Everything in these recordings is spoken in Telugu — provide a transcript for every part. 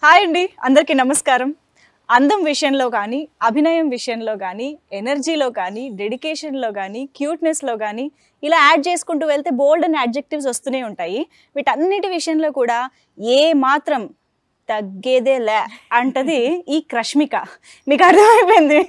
హాయ్ అండి, అందరికీ నమస్కారం. అందం విషయంలో కానీ, అభినయం విషయంలో కానీ, ఎనర్జీలో కానీ, డెడికేషన్లో కానీ, క్యూట్నెస్లో కానీ ఇలా యాడ్ చేసుకుంటూ వెళ్తే బోల్డ్ అండ్ అడ్జెక్టివ్స్ వస్తూనే ఉంటాయి. వీటన్నిటి విషయంలో కూడా ఏ మాత్రం తగ్గేదే లే అంటది ఈ క్రష్మిక. మీకు అర్థమైపోయింది.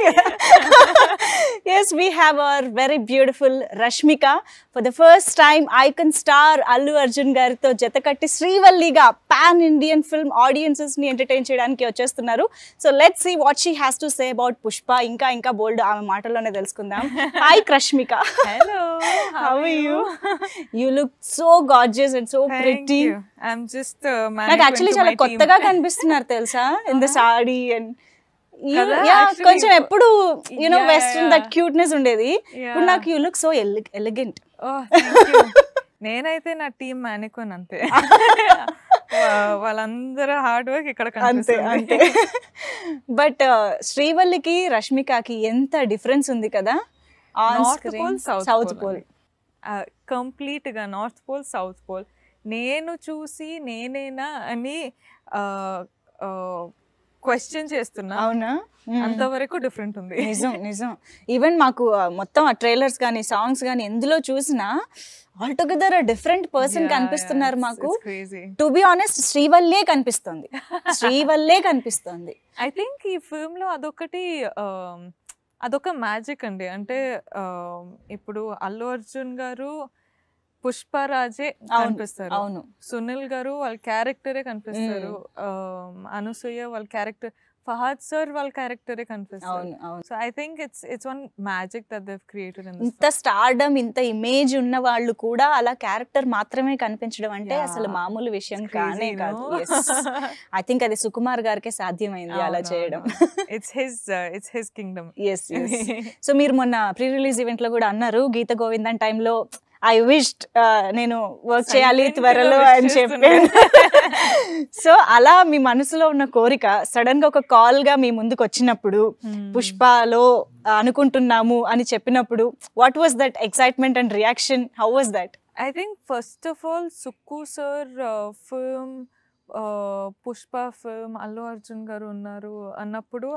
Yes, we have our very beautiful Rashmika. For the first time icon star Allu Arjun గారితో జతకట్టి శ్రీవల్లిగా పాన్ ఇండియన్ ఫిల్మ్ ఆడియన్సెస్ని ఎంటర్టైన్ చేయడానికి వచ్చేస్తున్నారు. So let's see what she has to say about Pushpa. ఇంకా బోల్డ్ ఆమె మాటల్లోనే తెలుసుకుందాం. Hi Crushmika. Hello, how are you? You look so gorgeous and so pretty. You. I'm just నాకు యాక్చువల్లీ చాలా కొత్తగా కనిపిస్తున్నారు తెలుసా, ఇన్ ద సాడీ అండ్ కొంచెం ఎప్పుడు యునో వెస్టర్న్ దట్ క్యూట్నెస్ ఉండేది. ఇప్పుడు నాకు యూ లుక్ సో ఎలిగెంట్. నేనైతే నా టీమ్ మానికోన్ అంతే. వాళ్ళందరూ హార్డ్ వర్క్ ఇక్కడ అంతే. బట్ శ్రీవల్లికి రష్మికకి ఎంత డిఫరెన్స్ ఉంది కదా. సౌత్ పోల్ కంప్లీట్ గా నార్త్ పోల్ సౌత్ పోల్. నేను చూసి నేనేనా అని క్వశ్చన్ చేస్తున్నా. అవునా? అంతవరకు డిఫరెంట్ ఉంది. నిజం. ఈవెన్ మాకు మొత్తం ఆ ట్రైలర్స్ కానీ సాంగ్స్ కానీ ఎందులో చూసినా ఆల్టుగెదర్ డిఫరెంట్ పర్సన్ కనిపిస్తున్నారు మాకు. టు బి ఆనెస్ట్ శ్రీవల్లే కనిపిస్తుంది. ఐ థింక్ ఈ ఫిల్మ్ లో అదొక మ్యాజిక్ అండి. అంటే ఇప్పుడు అల్లు అర్జున్ గారు పుష్పరాజే కనిపిస్తారు, అవును. సునీల్ గారు వాళ్ళ క్యారెక్టరే కనిపిస్తారు, అనసూయ వాళ్ళ క్యారెక్టర్, ఫహద్ సార్ వాళ్ళ క్యారెక్టరే కనిపిస్తారు. So I think it's one magic that they created. ఇంత స్టార్డమ్, ఇంత ఇమేజ్ ఉన్న వాళ్ళు కూడా అలా క్యారెక్టర్ మాత్రమే కనిపించడం అంటే అసలు మామూలు విషయం కానే కాదు. ఐ థింక్ అది సుకుమార్ గారికే సాధ్యమైంది అలా చేయడం. It's his Kingdom. సో మీరు మొన్న ప్రీ రిలీజ్ ఈవెంట్ లో కూడా అన్నారు, గీత గోవిందన్ టైంలో ఐ విష్డ్ నేను వర్క్ చేయాలి త్వరలో అని చెప్పాను. సో అలా మీ మనసులో ఉన్న కోరిక సడన్ గా ఒక కాల్ గా మీ ముందుకు వచ్చినప్పుడు, పుష్పలో అనుకుంటున్నాము అని చెప్పినప్పుడు, what was that excitement and reaction? How was that? I think first of all Sukku sir film, Pushpa film, Allu Arjun గారు ఉన్నారు అన్నప్పుడు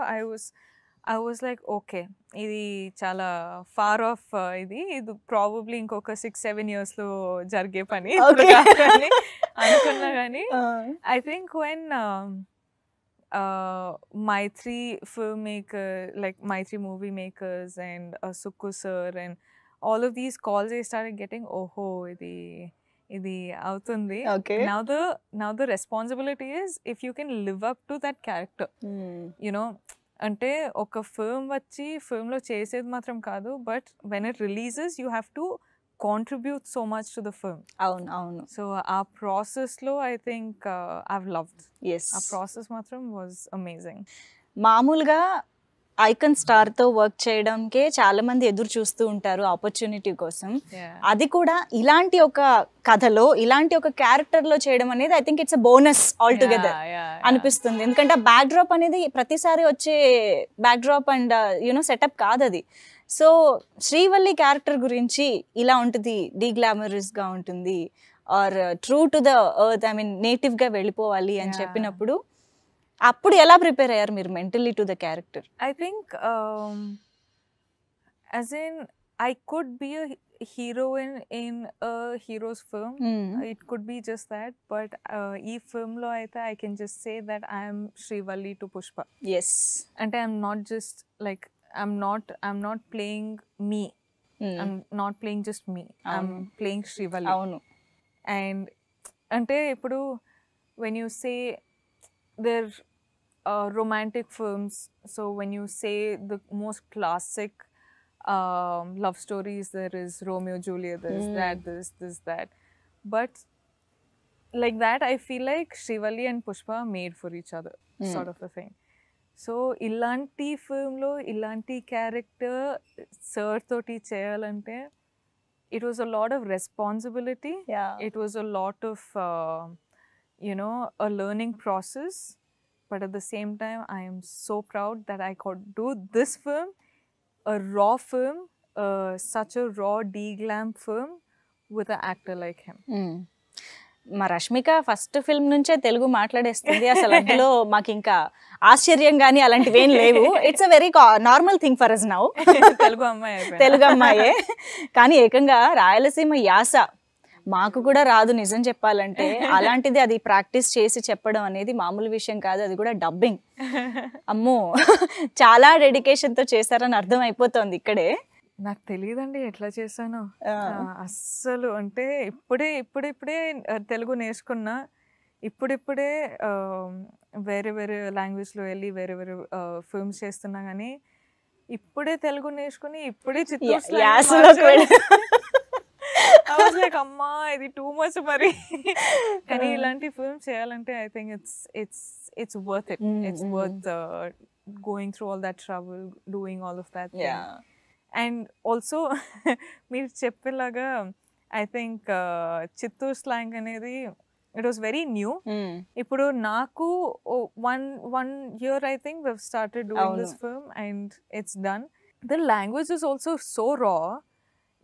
I was like, okay, ఇది చాలా ఫార్ ఆఫ్, ఇది ప్రాబబ్లీ ఇంకొక 6-7 years లో జరిగే పని అనుకున్నా. కానీ I think when Mythri film maker, like Mythri movie makers and Sukku sir and all of these calls I started getting, ఓహో ఇది అవుతుంది. Now the responsibility is if you can live up to that character, you know. అంటే ఒక ఫిల్మ్లో చేసేది మాత్రం కాదు, but when it releases you have to contribute so much to the film. అవును. సో ఆ ప్రాసెస్లో ఐ థింక్ ఐవ్ లవ్డ్. ఆ ప్రాసెస్ మాత్రం వాజ్ అమేజింగ్. మామూలుగా ఐకన్ స్టార్ తో వర్క్ చేయడంకే చాలా మంది ఎదురు చూస్తూ ఉంటారు ఆపర్చునిటీ కోసం. అది కూడా ఇలాంటి ఒక కథలో, ఇలాంటి ఒక క్యారెక్టర్ లో చేయడం అనేది I think it's a bonus all together అనిపిస్తుంది. ఎందుకంటే ఆ బ్యాక్ డ్రాప్ అనేది ప్రతిసారి వచ్చే back drop and you know setup కాదు అది. సో శ్రీవల్లి క్యారెక్టర్ గురించి ఇలా ఉంటుంది, డీగ్లామరస్ గా ఉంటుంది, or true to the earth, I mean native గా వెళ్ళిపోవాలి అని చెప్పినప్పుడు అప్పుడు ఎలా ప్రిపేర్ అయ్యారు మీరు mentally to the character? I think as in I could be a heroine in a hero's film, it could be just that, but ఈ ఫిల్మ్లో అయితే I can just say that I'm Srivalli to Pushpa. అంటే I'm not just like I'm not playing me. I'm not playing just me. I'm playing Srivalli. అవును. And ante ippudu when you say they're romantic films, so when you say the most classic love stories, there is Romeo Juliet, there is that, but like that I feel like Srivalli and Pushpa are made for each other, sort of a thing. So ఇలాంటి ఫిల్మ్లో ఇలాంటి క్యారెక్టర్ సార్ తోటి చేయాలంటే it was a lot of responsibility, it was a lot of you know a learning process, but at the same time I am so proud that I could do this film, a raw film, such a raw D-glam film with an actor like him. మా రష్మిక ఫస్ట్ ఫిల్మ్ నుంచే తెలుగు మాట్లాడేస్తుంది. అసలు అందులో మాకు ఇంకా ఆశ్చర్యం కానీ అలాంటివి ఏం లేవు. It's a very normal thing for us now. Telugu అమ్మాయి తెలుగు అమ్మాయే. కానీ ఏకంగా రాయలసీమ యాస మాకు కూడా రాదు నిజం చెప్పాలంటే. అలాంటిది అది ప్రాక్టీస్ చేసి చెప్పడం అనేది మామూలు విషయం కాదు. అది కూడా డబ్బింగ్. అమ్మో, చాలా డెడికేషన్తో చేశారని అర్థం అయిపోతుంది ఇక్కడే. నాకు తెలియదండి ఎట్లా చేశాను అస్సలు. అంటే ఇప్పుడే తెలుగు నేర్చుకున్నా. ఇప్పుడిప్పుడే వేరే వేరే లాంగ్వేజ్లో వెళ్ళి వేరే వేరే ఫిల్మ్స్ చేస్తున్నా. కానీ ఇప్పుడే తెలుగు నేర్చుకుని ఇప్పుడే అమ్మా ఇది టూ మచ్ మరి. కానీ ఇలాంటి ఫిల్మ్స్ చేయాలంటే I think it's worth it. It's worth going through all that trouble, doing all of that thing. And also మీరు చెప్పేలాగా ఐ థింక్ చిత్తూరు స్లాంగ్ అనేది ఇట్ వాస్ వెరీ న్యూ. ఇప్పుడు నాకు one year I think we've started doing this film and it's done. The language is also so raw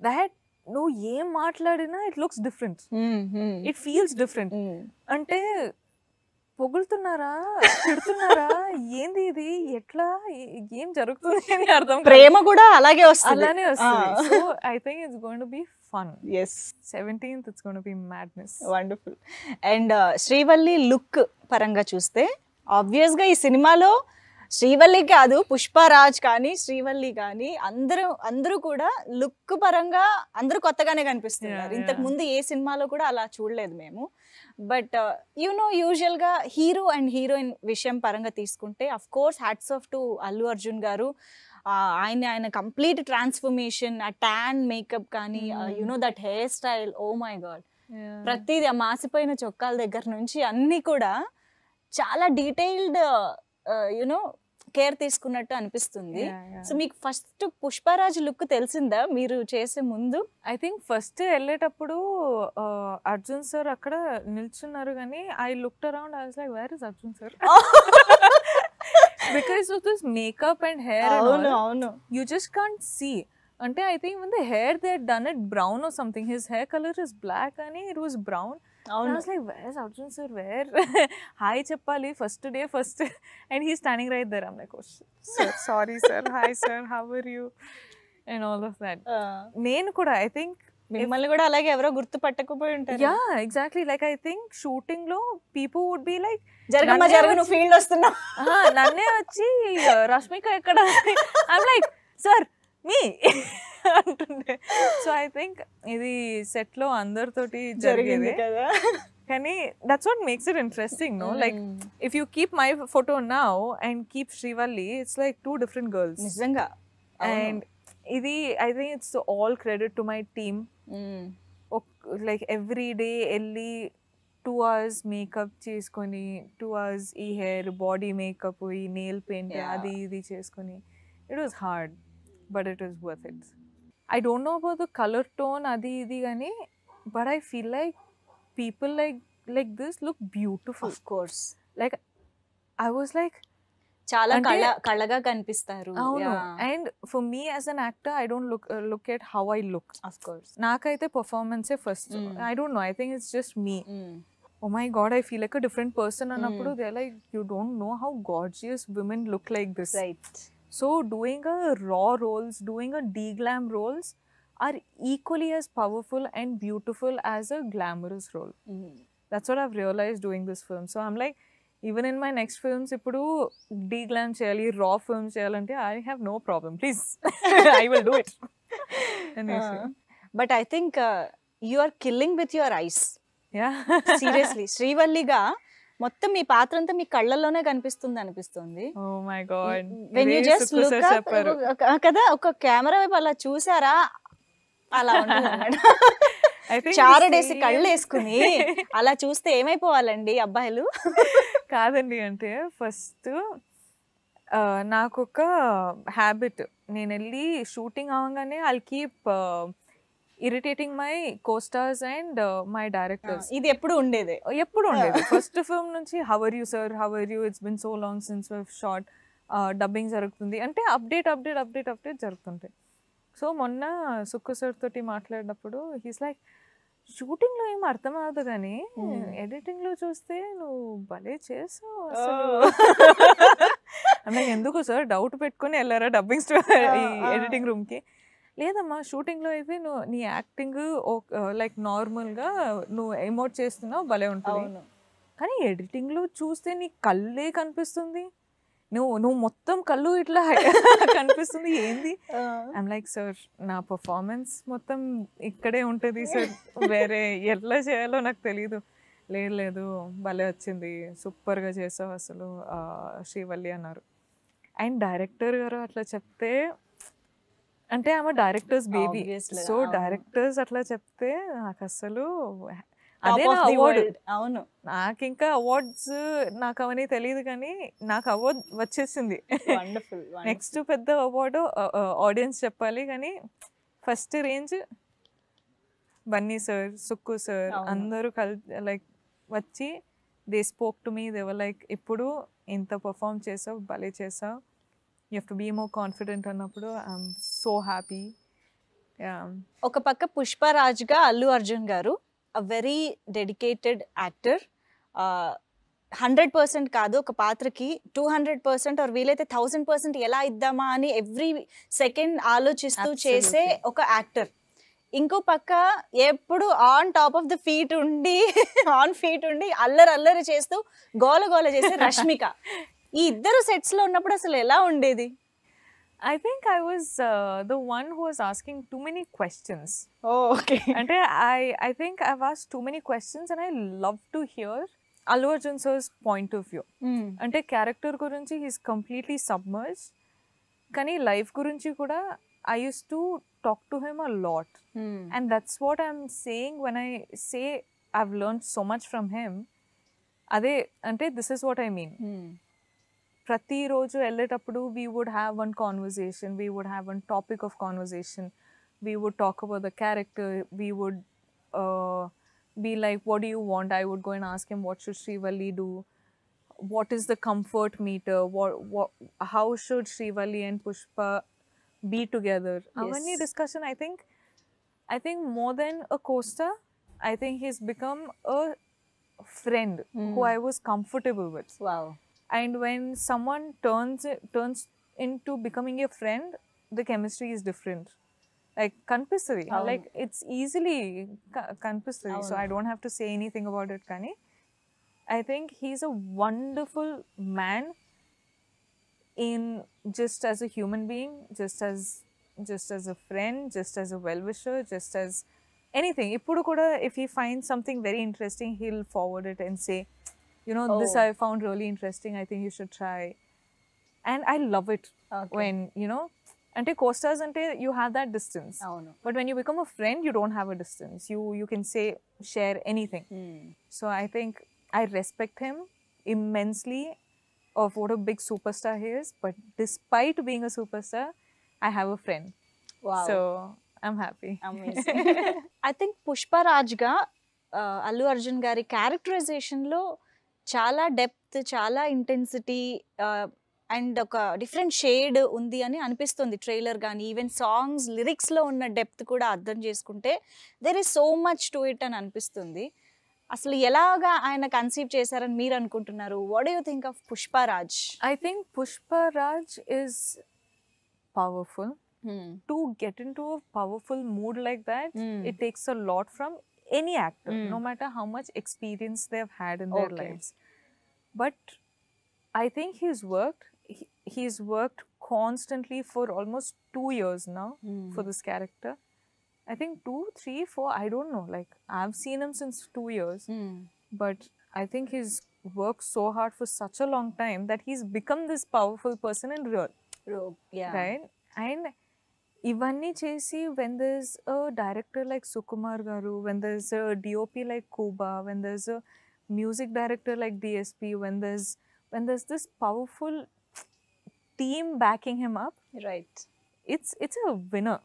that నువ్వు ఏం మాట్లాడినా it looks different, it feels different. అంటే పొగులుతున్నారా తిడుతున్నారా ఏంది ఇది ఎట్లా ఏం జరుగుతుంది అని అర్థం. ప్రేమ కూడా అలాగే వస్తుంది, అలానే వస్తుంది. So I think it's going to be fun. yes 17th it's going to be madness. Wonderful. And Srivalli look పరంగా చూస్తే ఆబ్వియస్ గా ఈ సినిమాలో శ్రీవల్లి కాదు, పుష్పరాజ్ కానీ శ్రీవల్లి కానీ అందరూ కూడా లుక్ పరంగా అందరూ కొత్తగానే కనిపిస్తున్నారు. ఇంతకు ముందు ఏ సినిమాలో కూడా అలా చూడలేదు మేము. బట్ యూజువల్ గా హీరో అండ్ హీరోయిన్ విషయం పరంగా తీసుకుంటే of course hats off to Allu Arjun garu. ఆయన కంప్లీట్ ట్రాన్స్ఫర్మేషన్, ఆ ట్యాన్ మేకప్ కానీ that hair style, oh my God. ప్రతిదీ ఆ మాసిపోయిన చొక్కాల దగ్గర నుంచి అన్ని కూడా చాలా డీటెయిల్డ్ కేర్ తీసుకున్నట్టు అనిపిస్తుంది. సో మీకు ఫస్ట్ పుష్పరాజ్ లుక్ తెలిసిందా మీరు చేసే ముందు? ఐ థింక్ ఫస్ట్ వెళ్ళేటప్పుడు అర్జున్ సార్ అక్కడ నిల్చున్నారు కానీ I looked around, I was like where is Arjun sir because of this makeup and hair. అవును, యూ జస్ట్ కాంట్ సీ. అంటే I think when the hair they had done it brown or something, his hair color is black and it was brown. I was like, where is Arjun sir, where? Hi cheppali first day and he's standing right there. I'm like, oh sir, sorry sir, hi sir, how are you, and all of that. నేను కూడా ఐ థింక్ మిమ్మల్ని కూడా అలాగే ఎవరో గుర్తు పట్టకపోయి ఉంటారు. Yeah exactly. Like I think shooting లో పీపుల్ వుడ్ బి లైక్ జరగమ్మ జరగను ఫీల్డ్ వస్తున్నా, నన్నే వచ్చి రష్మిక ఎక్కడ, ఐమ్ లైక్ సార్ మీ అంటుండే. సో ఐ థింక్ ఇది సెట్ లో అందరితోటి జరిగేది కదా. కానీ that's what makes it interesting, no? Like if you keep my photo now and keep Srivalli, it's like two different girls నిజంగా. అండ్ ఇది I think it's all credit to my team. Like every day వెళ్ళి 2 hours మేకప్ చేసుకొని 2 hours ఈ హెయిర్ బాడీ మేకప్ ఈ నెయిల్ పెయింట్ అది ఇది చేసుకొని, it was hard but it is worth it. I don't know about the color tone adi idi gani, but I feel like people like this look beautiful. Of course. Like I was like chala kalaga kanipistaru. And for me as an actor, I don't look at how I look. Of course. Nakaithe performance first. I don't know, I think it's just me. Oh my god, I feel like a different person anappudu they're like, you don't know how gorgeous women look like this. Right. So doing a raw roles, doing a de-glam roles are equally as powerful and beautiful as a glamorous role. That's what I've realized doing this film. So I'm like, even in my next films, ippudu de-glam cheyali, raw films cheyalante, I have no problem. Please, I will do it. But I think you are killing with your eyes. Yeah. Seriously, శ్రీవల్లిగా మొత్తం మీ పాత్ర అంతా మీ కళ్ళల్లోనే కనిపిస్తుంది అనిపిస్తుంది. Oh my god. When you just look up కదా, ఒక కెమెరా వైపు అలా చూసారా, అలా ఉంటుంది. చారడేసి కళ్ళు వేసుకుని అలా చూస్తే ఏమైపోవాలండి అబ్బాయిలు? కాదండి, అంటే ఫస్ట్ నాకు ఒక హ్యాబిట్, నేను వెళ్ళి షూటింగ్ అవ్వగానే I'll keep irritating my co-stars and my directors. ఇది ఎప్పుడు ఉండేది ఫస్ట్ ఫిల్మ్ నుంచి how are you sir, how are you, it's been so long since we've shot, dubbing జరుగుతుంది అంటే అప్డేట్ జరుగుతుంటాయి. సో మొన్న సుక్కు సార్ తోటి మాట్లాడినప్పుడు he's like, షూటింగ్ లో ఏం అర్థం అవ్వదు కానీ ఎడిటింగ్ లో చూస్తే నువ్వు భలే చేసావు అసలు. అంటే ఎందుకు సార్ డౌట్ పెట్టుకుని వెళ్ళారా డబ్బింగ్ ఈ ఎడిటింగ్ రూమ్ కి? లేదమ్మా, షూటింగ్ లో అయితే నువ్వు నీ యాక్టింగ్ లైక్ నార్మల్ గా నువ్వు ఎమోట్ చేస్తున్నావు, భలే ఉంటుంది. కానీ ఎడిటింగ్ లో చూస్తే నీ కళ్ళే కనిపిస్తుంది, నువ్వు మొత్తం కళ్ళు ఇట్లా కనిపిస్తుంది, ఏంది? ఐమ్ లైక్ సార్ నా పర్ఫార్మెన్స్ మొత్తం ఇక్కడే ఉంటుంది సార్, వేరే ఎట్లా చేయాలో నాకు తెలీదు. లేదు భలే వచ్చింది, సూపర్గా చేసావు అసలు శ్రీవల్లి అన్నారు. అండ్ డైరెక్టర్ గారు అట్లా చెప్తే, అంటే ఆమె డైరెక్టర్స్ బేబీ, సో డైరెక్టర్స్ అట్లా చెప్తే నాకు అసలు అదే నా అవార్డు. అవును, నాకు ఇంకా అవార్డ్స్ నాకు అవన్నీ తెలియదు కానీ నాకు అవార్డ్ వచ్చేసింది. నెక్స్ట్ పెద్ద అవార్డు ఆడియన్స్ చెప్పాలి కానీ first range Bunny sir, Sukku sir అందరూ లైక్ వచ్చి they spoke to me, they were like ఇప్పుడు ఇంత పర్ఫామ్ చేసావు, భలే చేసావు, you have to be more confident అన్నప్పుడు ఐఎమ్ సో హ్యాపీ. ఒక పక్క పుష్పరాజ్గా అల్లు అర్జున్ గారు అ వెరీ డెడికేటెడ్ యాక్టర్, 100% కాదు ఒక పాత్రకి 200% ఆర్ వీలైతే 1000% ఎలా ఇద్దామా అని ఎవ్రీ సెకండ్ ఆలోచిస్తూ చేసే ఒక యాక్టర్. ఇంకో పక్క ఎప్పుడు on top of the feet ఉండి అల్లరి చేస్తూ గోల చేసే రష్మిక. ఈ ఇద్దరు సెట్స్ లో ఉన్నప్పుడు అసలు ఎలా ఉండేది? I think I was the one who was asking too many questions. Oh, okay. And I think I've asked too many questions and I love to hear Allu Arjun sir's point of view. Ante character gurinchi he's completely submerged. Kani life gurinchi kuda I used to talk to him a lot. And that's what I'm saying when I say I've learned so much from him. Ade ante this is what I mean. ప్రతి రోజు వెళ్ళేటప్పుడు we would have one conversation, we would have one topic of conversation, we would talk about the character, we would be like, what do you want? I would go and ask him, what should Srivalli do? What is the comfort meter? How should Srivalli and Pushpa be together? Avanni discussion, I think more than a co-star, I think he's become a friend who I was comfortable with. Wow. And when someone turns into becoming a friend, the chemistry is different. Like kanpistadi, like it's easily kanpistadi. So I don't have to say anything about it, Kani. I think he's a wonderful man in just as a human being, just as a friend, just as a well-wisher, just as anything. Ippudu kuda if he finds something very interesting, he'll forward it and say, you know, this I found really interesting, I think you should try. And I love it when, you know, ante co-stars ante you have that distance. But when you become a friend, you don't have a distance. You can say, share anything. So I think I respect him immensely of what a big superstar he is. But despite being a superstar, I have a friend. Wow. So I'm happy. Amazing. I think పుష్పరాజ్గా Allu Arjun గారి క్యారెక్టరైజేషన్లో చాలా డెప్త్, చాలా ఇంటెన్సిటీ అండ్ ఒక డిఫరెంట్ షేడ్ ఉంది అని అనిపిస్తుంది ట్రైలర్ కానీ ఈవెన్ సాంగ్స్ లిరిక్స్లో ఉన్న డెప్త్ కూడా అర్థం చేసుకుంటే there is so much to it అని అనిపిస్తుంది. అసలు ఎలాగా ఆయన కన్సీవ్ చేశారని మీరు అనుకుంటున్నారు? What do you think of Pushparaj? I think Pushparaj is powerful. To get into a powerful mood like that, it takes a lot from any actor, no matter how much experience they've had in their lives. But I think he's worked constantly for almost 2 years now for this character. I think 2, 3, 4, I don't know. Like I've seen him since 2 years, but I think he's worked so hard for such a long time that he's become this powerful person in real. Right? And ఇవన్నీ చేసి when there's a director like Sukumar Garu, when there's a DOP like Kuba, when there's a music director like DSP, when there's this powerful team backing him up, right, it's a winner.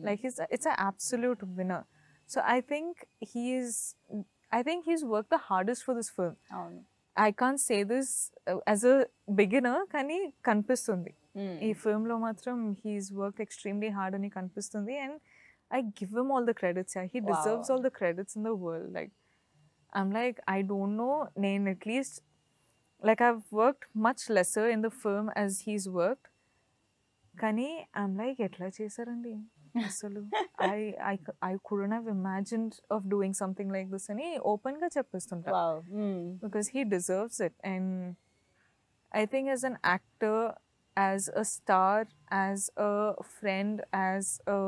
Like it's an absolute winner. So I think he's worked the hardest for this film. I can't say this as a beginner, కానీ కనిపిస్తుంది ఈ ఫిల్మ్లో మాత్రం హీస్ వర్క్ ఎక్స్ట్రీమ్లీ హార్డ్ అని కనిపిస్తుంది. And I give him all the credits. Yeah, he deserves Wow. all the credits in the world. Like, I'm like, I don't know. Nain at least, like, I've worked much lesser in the film as he's worked. Kani, I'm like, etla chesarandi. Asalu, I couldn't have imagined of doing something like this. Ani open ga cheppestunta. Wow. Because he deserves it. And I think as an actor, as a star, as a friend, as a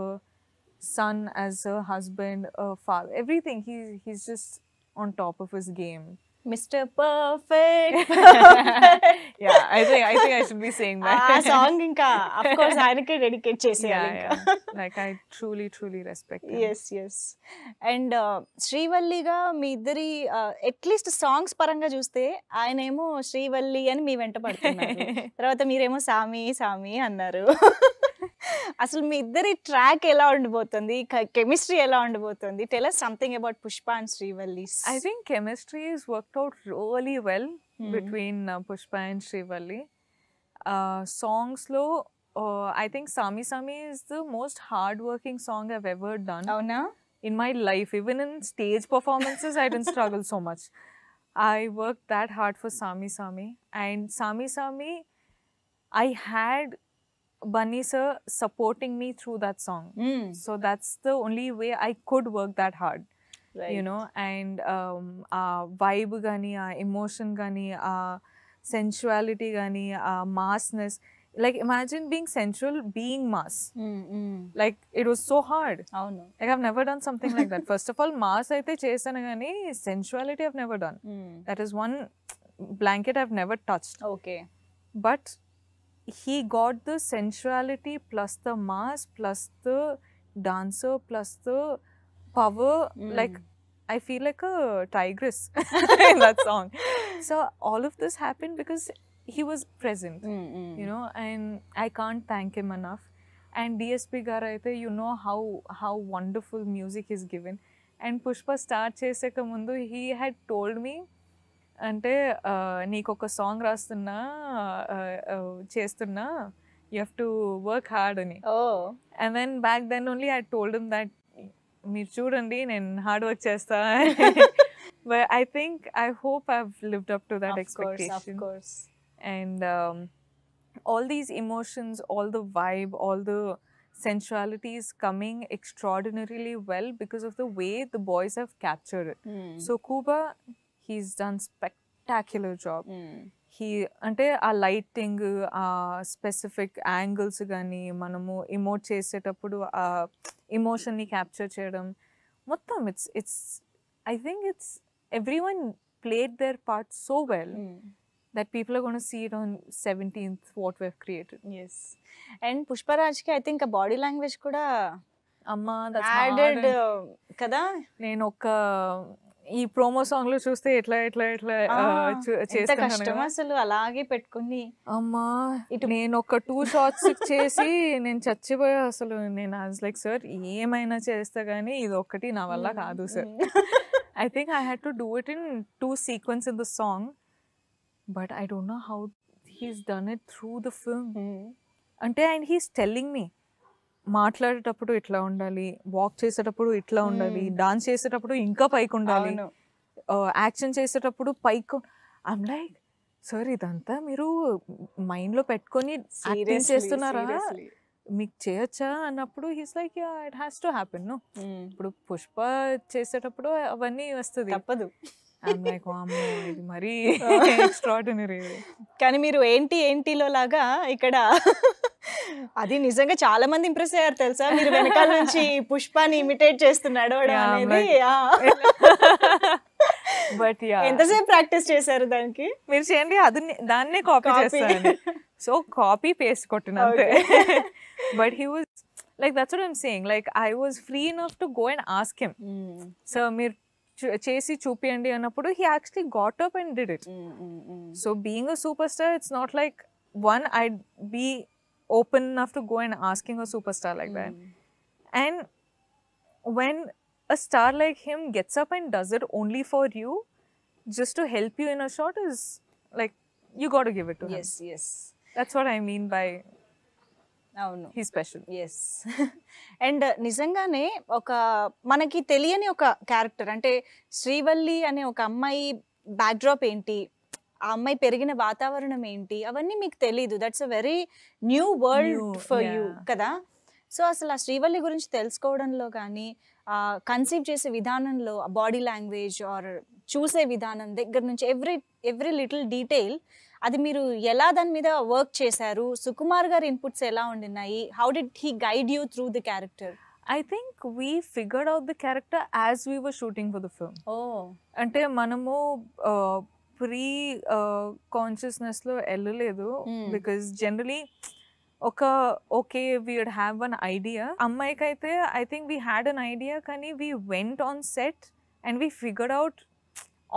son, as a husband, a father, everything, he's just on top of his game. Mr. Perfect. Yeah, I think I should be saying that. ఆ సాంగ్ ఇంకా అఫ్ కోర్స్ ఆయనకే డెడికేట్ చేసేయాలి Yeah, ఇంకా. yeah. Like, I truly respect him. Yes and శ్రీవల్లిగా మీ ఇద్దరి అట్లీస్ట్ సాంగ్స్ పరంగా చూస్తే ఆయనేమో శ్రీవల్లి అని మీ వెంట పడుతున్నారు, తర్వాత మీరేమో సామి సామి అన్నారు. అసలు మీ ఇద్దరి ట్రాక్ ఎలా ఉండబోతుంది, కెమిస్ట్రీ ఎలా ఉండబోతుంది? Tell us something about Pushpa and Srivalli. I think chemistry has worked out really well between Pushpa and Srivalli. Songs lo, I think Sami Sami is the most hard-working song I've ever done అవునా? in my life. Even in stage performances, I didn't struggle so much. I worked that hard for Sami Sami. And Sami Sami, I had Bunny sir supporting me through that song. So that's the only way I could work that hard. Right. You know, and vibe gani, emotion gani, sensuality gani, massness. Like, imagine being sensual, being mass. Like, it was so hard. అవును. Like, I've never done something like that. First of all, mass aithe chesanu gani, sensuality I've never done. That is one blanket I've never touched. Okay. But he got the sensuality plus the mass plus the dancer plus the power. Like, I feel like a tigress in that song. So all of this happened because he was present, you know, and I can't thank him enough. And DSP garu aithe, you know how wonderful music is given. And Pushpa start cheseka mundu, he had told me, అంటే నీకు ఒక సాంగ్ రాస్తున్నా చేస్తున్నా, you have to work hard అని. And then back then only I told him that మీరు చూడండి నేను హార్డ్ వర్క్ చేస్తా. But I think I hope I have lived up to that expectation. And all these emotions, all the vibe, all the sensuality is coming extraordinarily well because of the way the boys have captured it. So Kuba, he's done spectacular job. He ante ఆ లైటింగ్, ఆ స్పెసిఫిక్ యాంగిల్స్ కానీ మనము ఇమోట్ చేసేటప్పుడు ఆ ఎమోషన్ని క్యాప్చర్ చేయడం మొత్తం, it's I think it's everyone played their part so well that people are going to see it on 17th what we've created. Yes. And పుష్పరాజ్కి ఐ థింక్ బాడీ లాంగ్వేజ్ కూడా అమ్మా యాడెడ్ కదా. నేను ఒక ఈ ప్రోమో సాంగ్ లో చూస్తే ఎట్లా కష్టం అసలు అలాగే పెట్టుకుని. అమ్మా నేను ఒక 2 షాట్స్ చేసి నేను చచ్చిపోయా అసలు. నేను లైక్ సార్ ఏమైనా చేస్తా గానీ ఇది ఒక్కటి నా వల్ల కాదు sir. I think I had to do it in 2 sequences in the song, but I don't know how he's done it through the film. అంటే and he's telling me మాట్లాడేటప్పుడు ఇట్లా ఉండాలి, వాక్ చేసేటప్పుడు ఇట్లా ఉండాలి, డాన్స్ చేసేటప్పుడు ఇంకా పైకి ఉండాలి, యాక్షన్ చేసేటప్పుడు పైకి. ఐమ్ లైక్ సార్ ఇదంతా మీరు మైండ్లో పెట్టుకొని యాక్టింగ్ చేస్తున్నారా, మీకు చేయొచ్చా అన్నప్పుడు he's like yeah it has to happen. No ఇప్పుడు పుష్ప చేసేటప్పుడు అవన్నీ వస్తుంది, తప్పదు. ఐమ్ లైక్ అమ్మో ఇది మరీ ఎక్స్ట్రాడినరీ. కానీ మీరు ఏంటిలో లాగా ఇక్కడ అది నిజంగా చాలా మంది ఇంప్రెస్ అయ్యారు తెలుసా, మీరు వెనకాల నుంచి పుష్పాని ఇమిటేట్ చేస్తున్నాడు అనేది. బట్ ఎంతసేపు ప్రాక్టీస్ చేశారు దానికి? మీరు చేయండి, అది దాన్నే కాపీ చేస్తాను. సో కాపీ పేస్ట్ కొట్టినంతే. But he was like that's what I'm saying, like I was free enough to go and ask him, so మీరు చేసి చూపియండి అన్నప్పుడు he actually got up and did it. So being a superstar, it's not like one I'd be open enough to go and asking a superstar like that. And when a star like him gets up and does it only for you, just to help you in a shot, is like you got to give it to him. Yes. That's what I mean by అవును. He special. ఎస్. అండ్ నిజంగానే ఒక మనకి తెలియని ఒక క్యారెక్టర్ అంటే శ్రీవల్లి అనే ఒక అమ్మాయి బ్యాక్డ్రాప్ ఏంటి, ఆ అమ్మాయి పెరిగిన వాతావరణం ఏంటి, అవన్నీ మీకు తెలీదు. That's a very new world for you కదా. సో అసలు ఆ శ్రీవల్లి గురించి తెలుసుకోవడంలో కానీ, కన్సీవ్ చేసే విధానంలో బాడీ లాంగ్వేజ్ ఆర్ చూసే విధానం దగ్గర నుంచి ఎవ్రీ లిటిల్ డీటెయిల్, అది మీరు ఎలా దాని మీద వర్క్ చేశారు, సుకుమార్ గారి ఇన్పుట్స్ ఎలా ఉండినాయి, how did he guide you through the character? I think we figured out the character as we were shooting for the film. అంటే మనము ప్రీ కాన్షియస్నెస్లో వెళ్ళలేదు. Because generally okay we would have one idea. అమ్మాయికి అయితే I think we had an idea, కానీ we went on set and we figured out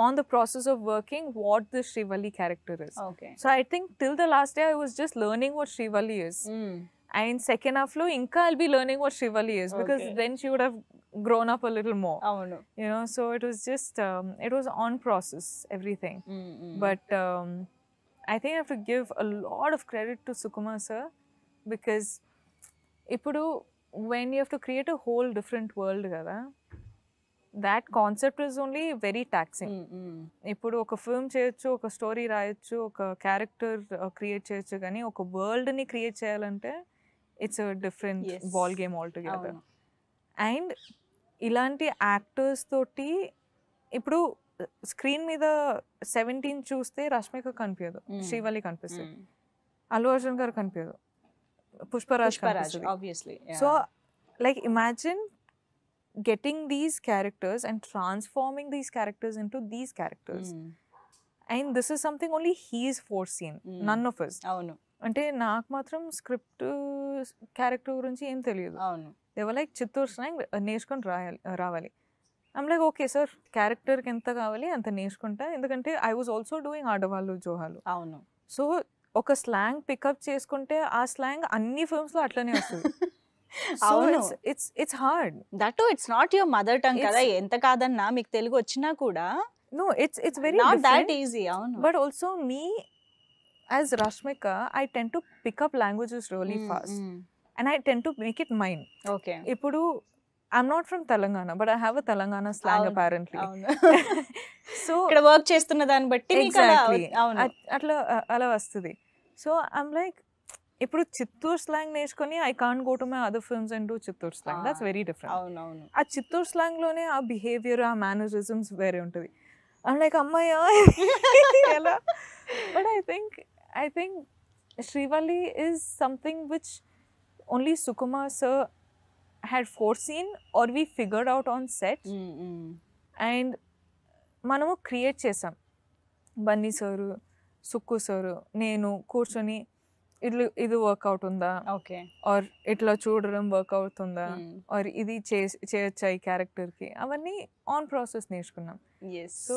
on the process of working what the Srivalli character is. Okay. So I think till the last day I was just learning what Srivalli is. And second half lo inka I'll be learning what Srivalli is, because then she would have grown up a little more. You know, so it was just it was on process, everything. But I think I have to give a lot of credit to Sukumar sir, because ipudu when you have to create a whole different world kada, that concept is only very taxing. ఇప్పుడు ఒక ఫిల్మ్ చేయొచ్చు, ఒక స్టోరీ రాయొచ్చు, ఒక క్యారెక్టర్ క్రియేట్ చేయొచ్చు, కానీ ఒక వరల్డ్ని క్రియేట్ చేయాలంటే it's a different ball game all together. And ఇలాంటి యాక్టర్స్ తోటి ఇప్పుడు స్క్రీన్ మీద 17 చూస్తే రష్మిక కనిపించదు, శ్రీవల్లి కనిపిస్తుంది, అల్లు అర్జున్ గారు కనిపించదు, Pushparaj obviously. So like imagine getting these characters and transforming these characters into these characters. And this is something only he's foreseen, none of us. అంటే నాకు మాత్రం స్క్రిప్ట్ క్యారెక్టర్ గురించి ఏం తెలియదు. They were like Chittoor slang నేర్చుకొని రావాలి. ఐమ్ లైక్ ఓకే సార్, క్యారెక్టర్కి ఎంత కావాలి అంత నేర్చుకుంటా, ఎందుకంటే ఐ వాజ్ ఆల్సో డూయింగ్ ఆడవాళ్ళు జోహాలు. సో ఒక స్లాంగ్ పికప్ చేసుకుంటే ఆ స్లాంగ్ అన్ని ఫిల్మ్స్లో అట్లనే వస్తుంది. So it's hard. That too, it's not your mother tongue kada, enta kadanna meeku telugu vachina kuda. No, it's very not different, that easy. But also me as Rashmika, I tend to pick up languages really fast. And I tend to make it mine. Okay. Ippudu I'm not from Telangana, but I have a Telangana slang apparently. So ikkada work chestunna danni batti meeku atla ala vastudi. So I'm like, ఇప్పుడు చిత్తూరు స్లాంగ్ నేర్చుకొని I can't go to my other films and do Chittoor slang. That's very different. ఆ చిత్తూరు స్లాంగ్లోనే ఆ బిహేవియర్, ఆ మేనరిజమ్స్ వేరే ఉంటుంది. ఐమ్ లైక్ అమ్మాయ్యా ఎలా. But I think Srivalli is something which only Sukumar sir had foreseen or we figured out on set. And మనము క్రియేట్ చేసాం. బన్నీ సారు, సుక్కు సారు, నేను కూర్చొని ఇది వర్కౌట్ ఉందా, ఆర్ ఇట్లా చూడడం వర్కౌట్ ఉందా, ఆర్ ఇది చేయొచ్చా ఈ క్యారెక్టర్కి, అవన్నీ ఆన్ ప్రాసెస్ నేర్చుకున్నాం. So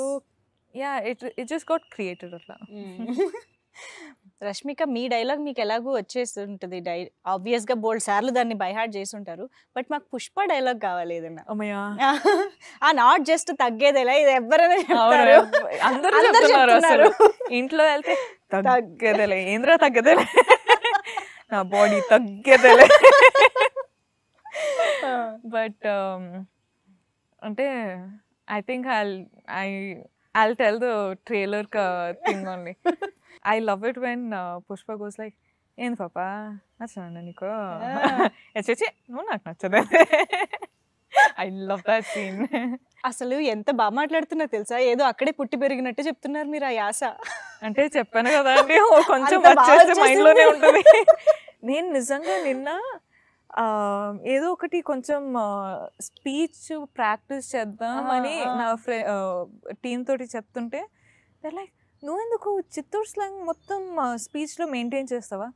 yeah it just got created అట్లా. రష్మిక, మీ డైలాగ్ మీకు ఎలాగూ వచ్చేస్తుంటుంది, ఆబ్వియస్గా బోల్డ్ సార్లు దాన్ని బైహార్ట్ చేసి ఉంటారు, బట్ మాకు పుష్ప డైలాగ్ కావాలి ఏదన్నా. నాట్ జస్ట్ తగ్గేదేలా, ఇది ఎవరైనా అందరూ చెప్తున్నారు. ఇంట్లో వెళ్తే తగ్గేదేలే, ఏంద్రా తగ్గదేలే, నా బాడీ తగ్గేదేలే. బట్ అంటే I think I'll tell the trailer thing only. I love it when Pushpa goes like, "ಏನು ಪಾಪ ನಚ್ಚನ ನೀಕೋ ಎಚ್ಚೆ నువ్వు నాకు నచ్చదే." I love that scene. అసలు ఎంత బాగా మాట్లాడుతున్నా తెలుసా, ఏదో అక్కడే పుట్టి పెరిగినట్టు చెప్తున్నారు మీరు ఆ యాస. అంటే చెప్పాను కదా అండి, కొంచెం వచ్చేసి మైండ్లోనే ఉంటుంది. నేను నిజంగా నిన్న ఏదో ఒకటి కొంచెం స్పీచ్ ప్రాక్టీస్ చేద్దామని నా టీమ్ తోటి చెప్తుంటే లైక్, నువ్వెందుకు చిత్తూరు స్లాంగ్ మొత్తం స్పీచ్లో మెయింటైన్ చేస్తావా?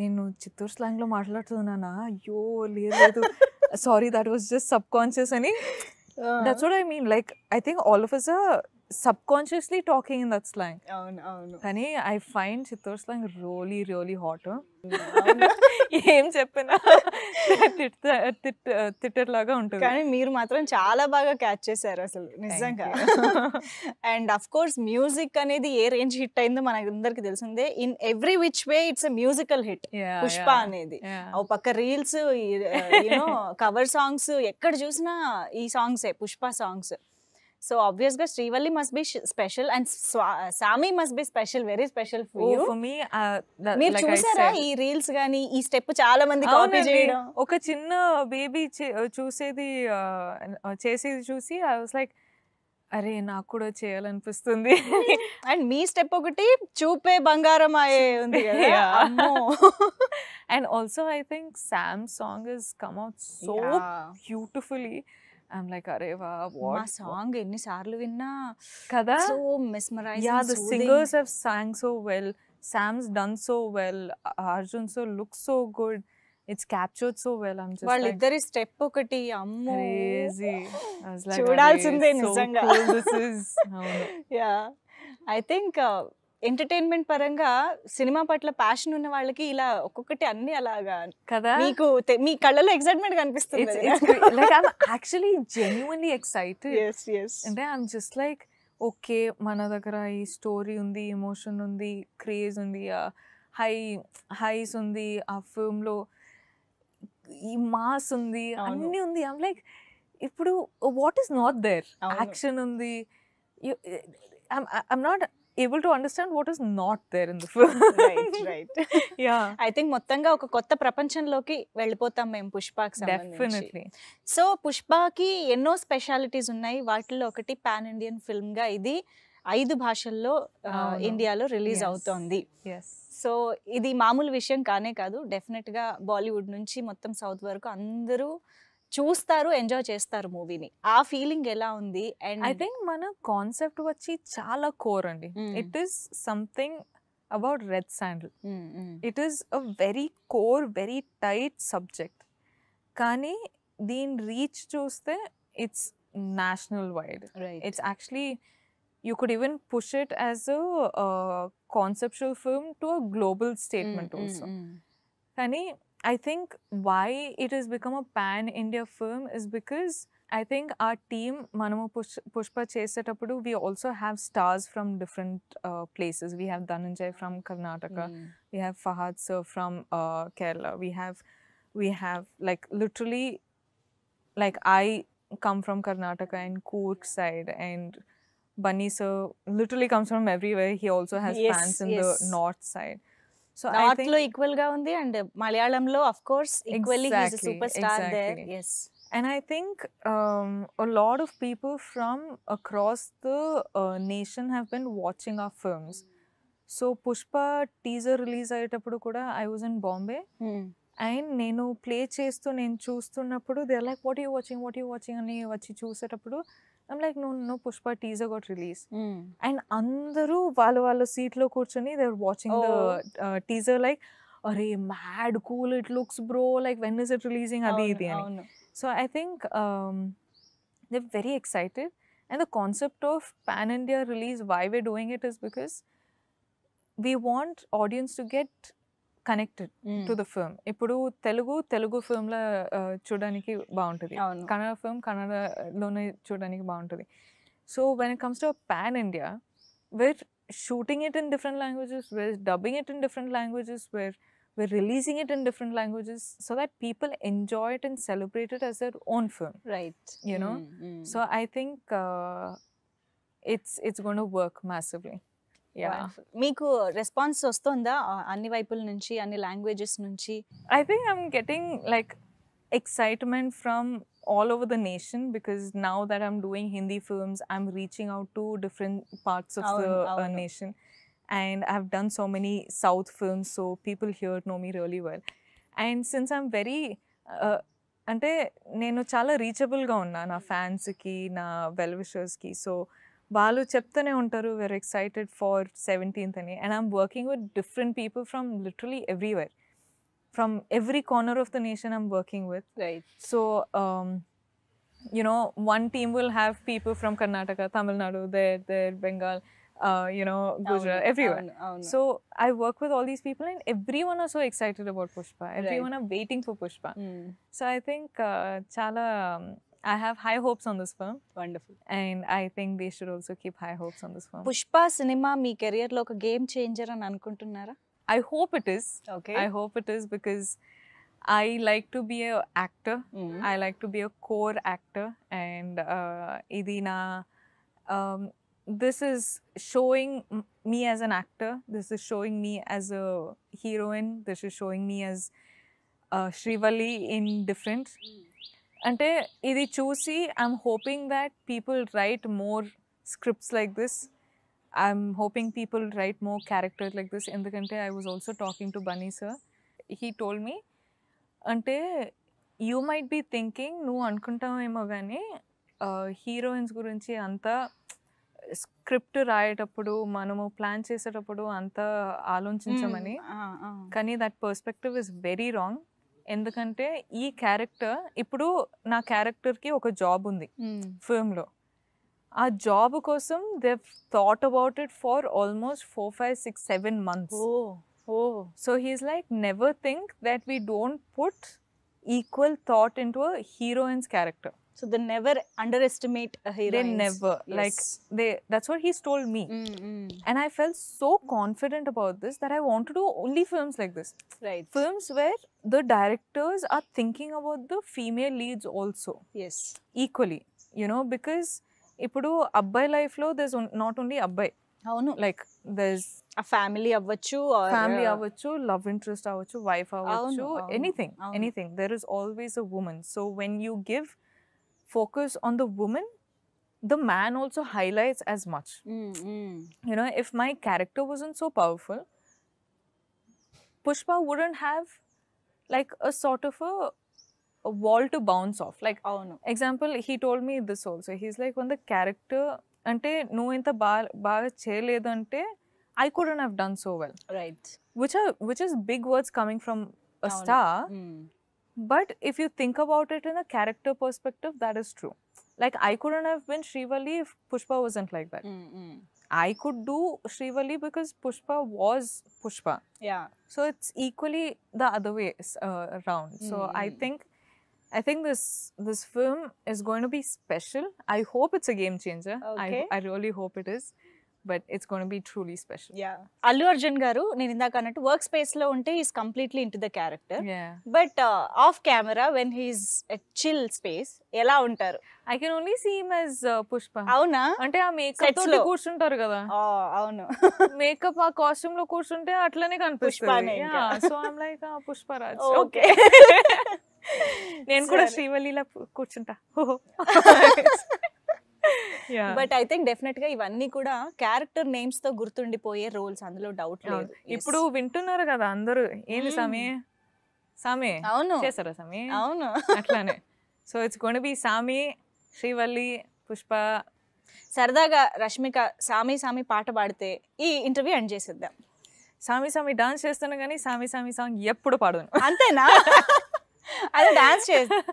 నేను చిత్తూరు స్లాంగ్లో మాట్లాడుతున్నానా? అయ్యో లేదు, sorry, that was just subconscious అని. That's what I mean. Like I think all of us are subconsciously talking in that slang. అవును అవును కానీ I find Chittoor slang really really hot. అవును. ఏం చెప్పినా తిట్టట్లాగా ఉంటుంది. కానీ మీరు మాత్రం చాలా బాగా క్యాచ్ చేశారు అసలు నిజంగా. అండ్ అఫ్ కోర్స్ మ్యూజిక్ అనేది ఏ రేంజ్ హిట్ అయిందో మనకందరికి తెలిసిందే. In every which way it's a musical hit Pushpa అనేది. ఓ పక్క రీల్స్, యూనో కవర్ సాంగ్స్, ఎక్కడ చూసినా ఈ సాంగ్సే పుష్ప సాంగ్స్. సో ఆబ్వియస్ గా Srivalli must be special and Saami must be special, very special for you. For me, మీరు like I చూసారా said, ఈ రీల్స్ గానీ ఈ స్టెప్ చాలా మంది కాపీ చేయడం? ఒక చిన్న బేబీ చూసేది చేసేది చూసి ఐ వాస్ లైక్ అరే నాకు కూడా చేయాలనిపిస్తుంది. అండ్ మీ స్టెప్ ఒకటి చూపే బంగారం అయ్యే ఉంది కదా. Yeah. అమ్మో. And also I think Sam's song has come out so beautifully. I'm like అరే వా మా what సాంగ్ ఎన్ని సార్లు విన్నా కదా. So mesmerising. Yeah, the singers have sang so well. Sam's done so well. Arjun so looks so good. It's captured so well. I'm just like వాళ్ళిద్దరి స్టెప్ ఒకటి అమ్మో crazy. I was like చూడాల్సిందే "Arey, so నిజంగా." cool this is. అవును. యా ఐ థింక్ ఎంటర్టైన్మెంట్ పరంగా సినిమా పట్ల ప్యాషన్ ఉన్న వాళ్ళకి ఇలా ఒక్కొక్కటి అన్ని అలాగా కదా. మీకు మీ కళ్ళలో ఎక్సైట్మెంట్ కనిపిస్తుంది. It's great. Like I'm actually genuinely excited. yes yes అంటే I'm just like ఓకే మన దగ్గర ఈ స్టోరీ ఉంది, ఎమోషన్ ఉంది, క్రేజ్ ఉంది, హైస్ ఉంది, ఆ ఫిల్మ్లో ఈ మాస్ ఉంది, అన్నీ ఉంది. ఐమ్ లైక్ ఇప్పుడు what is not there? Action ఉంది. I'm not able to understand what is not there in the film. Right right. Yeah, I think మొత్తంగా ఒక కొత్త ప్రపంచంలోకి వెళ్ళిపోతాం మేము పుష్పకి సంబంధించి. definitely. సో పుష్పకి ఎన్నో స్పెషాలిటీస్ ఉన్నాయి. వాటిల్లో ఒకటి పాన్ ఇండియన్ ఫిల్మ్ గా ఇది 5 భాషల్లో అవును. ఇండియాలో రిలీజ్ Yes. అవుతోంది. Yes. సో ఇది మామూలు విషయం కానే కాదు. డెఫినెట్ గా బాలీవుడ్ నుంచి మొత్తం సౌత్ వరకు అందరూ చూస్తారు, ఎంజాయ్ చేస్తారు మూవీని. ఆ ఫీలింగ్ ఎలా ఉంది? అండ్ I think మన కాన్సెప్ట్ వచ్చి చాలా కోర్ అండి. It is something about red sandal. It is a very core, very tight subject. కానీ దీని రీచ్ చూస్తే it's national wide. It's actually, you could even push it as a conceptual film to a global statement also. Kani, I think why it has become a pan-India film is because I think our team, Manamu Pushpa Chesetappudu, we also have stars from different places. We have Dhananjay from Karnataka. We have Fahad sir from Kerala. We have like literally, like I come from Karnataka and Coorg side, and Bunny sir literally comes from everywhere. He also has Yes, fans in yes. the north side. So I north think లో ఈక్వల్ గా ఉంది అండ్ మలయాళంలో of course equally he is Exactly, super star there. exactly. yes And I think a lot of people from across the nation have been watching our films. So Pushpa teaser release అయ్యేటప్పుడు కూడా I was in Bombay, and నేను ప్లే చేస్తూ నేను చూస్తున్నప్పుడు they are like what you watching అని వచ్చి చూసేటప్పుడు I'm like no Pushpa teaser got release. And అందరూ వాళ్ళ సీట్లో కూర్చొని they are watching the teaser like అరే mad cool it looks bro, like when is it releasing అది ఇది అని. So I think they're very excited, and the concept of pan-India release, why we're doing it is because we want audience to get connected to the film. ఇప్పుడు తెలుగు film లా చూడడానికి బాగుంటుంది, కన్నడ film కన్నడలోనే చూడడానికి బాగుంటుంది. So when it comes to a pan-India, we're shooting it in different languages, we're dubbing it in different languages, we're releasing it in different languages so that people enjoy it and celebrate it as their own film. Right. You know? So I think it's going to work massively. Yeah. మీకు రెస్పాన్స్ వస్తుందా అన్ని వైపుల నుంచి, అన్ని లాంగ్వేజెస్ నుంచి? I think I'm getting like excitement from all over the nation, because now that I'm doing Hindi films, I'm reaching out to different parts of the nation. And I've done so many South films, so people here know me really well. And since I'm very అంటే నేను చాలా రీచబుల్గా ఉన్నా నా ఫ్యాన్స్కి, నా వెల్ విషర్స్కి. సో వాళ్ళు చెప్తూనే ఉంటారు we're excited for 17th అని. And I'm working with different people from literally everywhere. From every corner of the nation I'm working with. Right. So you know, one team will have people from Karnataka, Tamil Nadu, there, Bengal, you know, Gujarat, everywhere. So I work with all these people and everyone are so excited about Pushpa. Everyone are waiting for Pushpa. So I think chala I have high hopes on this film. Wonderful. And I think they should also keep high hopes on this film. Pushpa cinema me career లో ఒక గేమ్ చేంజర్ అని అనుకుంటున్నారా? I hope it is. Okay. I hope it is because I like to be an actor. I like to be a core actor, and idina this is showing me as an actor. This is showing me as a heroine. This is showing me as Srivalli in different. Ante idi chusi I'm hoping that people write more scripts like this. I'm hoping people write more characters like this. Endukante I was also talking to Bunny sir. He told me, ante you might be thinking నువ్వు అనుకుంటావేమో కానీ హీరోయిన్స్ గురించి అంత స్క్రిప్ట్ రాయేటప్పుడు మనము ప్లాన్ చేసేటప్పుడు అంత ఆలోచించమని. కానీ that perspective is very wrong. ఎందుకంటే ఈ క్యారెక్టర్ ఇప్పుడు నా క్యారెక్టర్కి ఒక జాబ్ ఉంది ఫిల్మ్లో. ఆ జాబ్ కోసం they thought about it for almost 4, 5, 6, 7 months. So he's like, never think that we don't put equal thought into a heroine's character. So they never underestimate a heroine. They never. Yes. Like that's what he's told me. And I felt so confident about this that I want to do only films like this. Right. Films where the directors are thinking about the female leads also. Yes. Equally. You know, because ఇప్పుడు అబ్బాయి లైఫ్ లో there's not only అబ్బాయి. అవును. Like there's a family అవ్వచ్చు, family అవ్వచ్చు, love interest అవ్వచ్చు, wife అవ్వచ్చు, anything. There is always a woman. So when you give focus on the woman, the man also highlights as much. You know, if my character wasn't so powerful, Pushpa wouldn't have like a sort of a wall to bounce off. Like example, he told me this also. He's like, when the character ante no inta baga cheyaledu ante I couldn't have done so well. Right. Which is big words coming from a star. But if you think about it in a character perspective, that is true. Like I couldn't have been Srivalli if Pushpa wasn't like that. I could do Srivalli because Pushpa was Pushpa. Yeah. So it's equally the other way around. So I think this film is going to be special. I hope it's a game changer. Okay. I really hope it is. But it's going to be truly special. Yeah. Allu Arjun garu నేను ఇందాక అన్నట్టు వర్క్ స్పేస్ లో ఉంటే is completely into the character. But of camera when he's at chill space ఎలా ఉంటారు? I can only see him as Pushpa. అవునా? అంటే ఆ మేకప్ తోటి కూర్చుంటారు కదా. అవును. మేకప్ ఆ కాస్ట్యూమ్ లో కూర్చుంటే అట్లనే కనిపిస్తుంది. So I'm like Pushparaj. Okay. నేను కూడా శ్రీవల్లిలా కూర్చుంటా. బట్ ఐ థింక్ డెఫినెట్ గా ఇవన్నీ కూడా క్యారెక్టర్ నేమ్స్ తో గుర్తుండిపోయే రోల్స్, అందులో డౌట్ లేదు. ఇప్పుడు వింటున్నారు కదా అందరూ, ఏంది సామి అవును చేస్తారా సామి? అవును, అట్లానే. So it's going to be సామి, శ్రీవల్లి, పుష్ప. సరదాగా రష్మిక సామి సామి పాట పాడితే ఈ ఇంటర్వ్యూ ఎండ్ చేసేద్దాం. సామి సామి డాన్స్ చేస్తాను కానీ సామి సామి సాంగ్ ఎప్పుడు పాడను. అంతేనా? అదే డాన్స్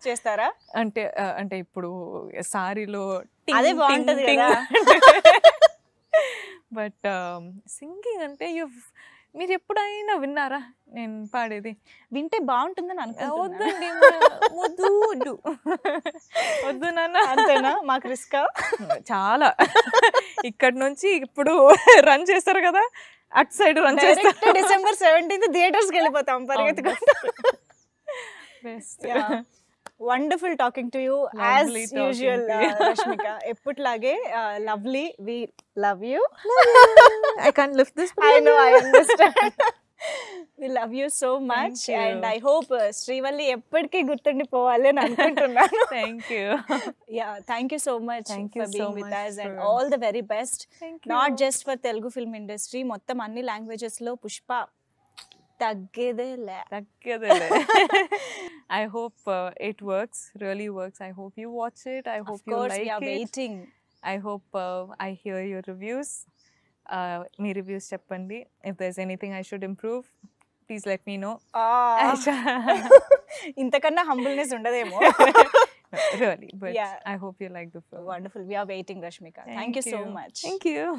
చేస్తారా? అంటే ఇప్పుడు సారీలో అదే బాగుంటది కదా. బట్ సింగింగ్ అంటే మీరు ఎప్పుడైనా విన్నారా నేను పాడేది? వింటే బాగుంటుందని అనుకుంటున్నా. వద్దండి, వద్దు నాన్న. అంతేనా? మాకు రిస్క్ చాలా. ఇక్కడ నుంచి ఇప్పుడు రన్ చేస్తారు కదా, అటు సైడ్ రన్ చేస్తారు. December 17th థియేటర్స్కి వెళ్ళిపోతాం పరిగెత్తుకుంటూ. Best. Yeah. Wonderful talking to you. Lovely as usual, Rashmika. Epputlaage lovely. We love you. I can't lift this. I know, I understand. We love you so much. Thank you. And I hope Srivalli ఎప్పటికీ గుర్తుండిపోవాలి అని అనుకుంటున్నాను. Thank you. Yeah, thank you so much. Thank for you being so with much us and all the very best. Thank you. Not just for Telugu film industry, మొత్తం అన్ని లాంగ్వేజెస్ లో పుష్ప తగ్గేదేలే. I hope it works, really works. I hope you watch it. I hope you like it. Of course, we are waiting. I hope I hear your reviews. Me reviews cheppandi. If there's anything I should improve, please let me know. ఇంతకన్నా హంబుల్నెస్ ఉండదేమో. Really, but Yeah. I hope you like the film. Wonderful. We are waiting, Rashmika. Thank you so much. Thank you.